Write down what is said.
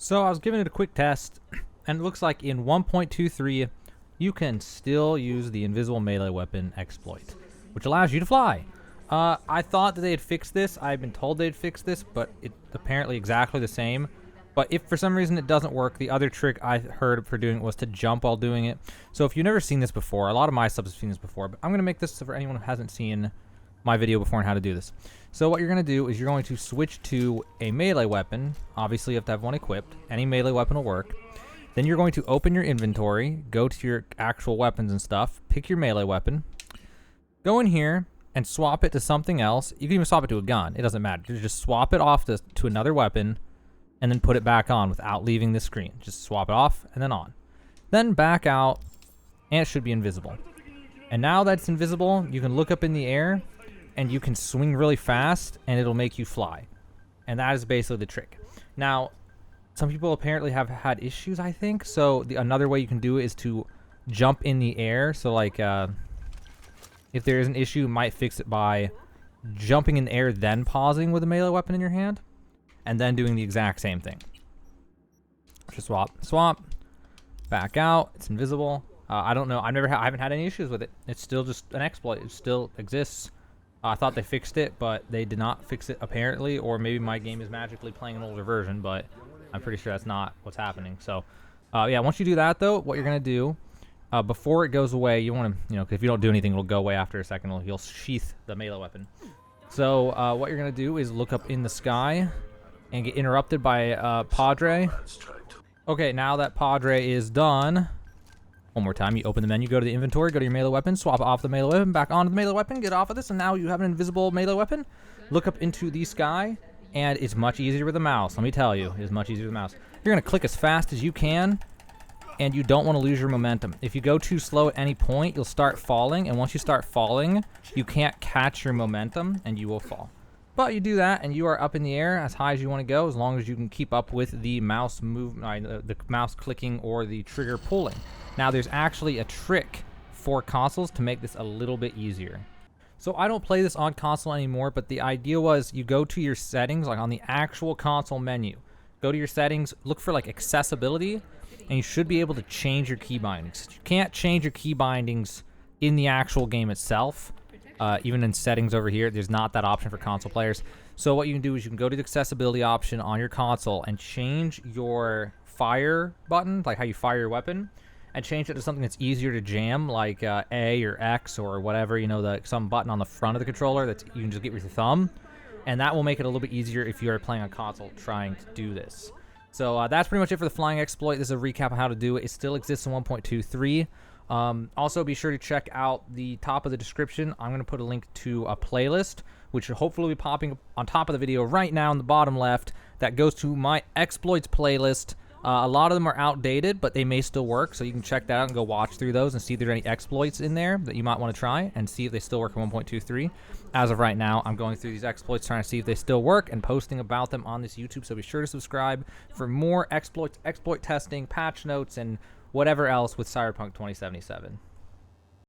So I was giving it a quick test, and it looks like in 1.23, you can still use the invisible melee weapon exploit, which allows you to fly. I thought that they had fixed this. I've been told they'd fixed this, but it's apparently exactly the same. But if for some reason it doesn't work, the other trick I heard for doing it was to jump while doing it. So if you've never seen this before, a lot of my subs have seen this before, but I'm going to make this for anyone who hasn't seen my video before on how to do this. So what you're going to do is you're going to switch to a melee weapon. Obviously you have to have one equipped. Any melee weapon will work. Then you're going to open your inventory, go to your actual weapons and stuff, pick your melee weapon, go in here and swap it to something else. You can even swap it to a gun. It doesn't matter. You just swap it off to another weapon and then put it back on without leaving the screen. Just swap it off and then on. Then back out and it should be invisible. And now that it's invisible, you can look up in the air and you can swing really fast and it'll make you fly. And that is basically the trick. Now, some people apparently have had issues, I think. So another way you can do it is to jump in the air. So like, if there is an issue, you might fix it by jumping in the air, then pausing with a melee weapon in your hand, and then doing the exact same thing. Just swap, back out. It's invisible. I don't know. I haven't had any issues with it. It's still just an exploit. It still exists. I thought they fixed it, but they did not fix it apparently, or maybe my game is magically playing an older version, but I'm pretty sure that's not what's happening. So, yeah, once you do that, though, what you're going to do, before it goes away, you want to, cause if you don't do anything, it'll go away after a second. You'll sheath the melee weapon. So, what you're going to do is look up in the sky and get interrupted by Padre. Okay, now that Padre is done, one more time, you open the menu, go to the inventory, go to your melee weapon, swap off the melee weapon, back onto the melee weapon, get off of this, and now you have an invisible melee weapon. Look up into the sky, and it's much easier with the mouse. Let me tell you, it's much easier with the mouse. You're going to click as fast as you can, and you don't want to lose your momentum. If you go too slow at any point, you'll start falling, and once you start falling, you can't catch your momentum, and you will fall. But you do that, and you are up in the air as high as you want to go, as long as you can keep up with the mouse the mouse clicking or the trigger pulling. Now, there's actually a trick for consoles to make this a little bit easier. So I don't play this on console anymore, but the idea was you go to your settings, like on the actual console menu. Go to your settings, look for like accessibility, and you should be able to change your key bindings. You can't change your key bindings in the actual game itself. Even in settings over here, there's not that option for console players. So what you can do is you can go to the accessibility option on your console and change your fire button, like how you fire your weapon, and change it to something that's easier to jam, like A or X or whatever, some button on the front of the controller that you can just get with your thumb. And that will make it a little bit easier if you are playing on console trying to do this. So that's pretty much it for the flying exploit. This is a recap of how to do it. It still exists in 1.23. Also, be sure to check out the top of the description. I'm going to put a link to a playlist, which should hopefully be popping on top of the video right now in the bottom left. That goes to my exploits playlist. A lot of them are outdated, but they may still work, so you can check that out and go watch through those and see if there's any exploits in there that you might want to try and see if they still work in 1.23. As of right now, I'm going through these exploits trying to see if they still work and posting about them on this YouTube, so be sure to subscribe for more exploit testing, patch notes, and whatever else with Cyberpunk 2077.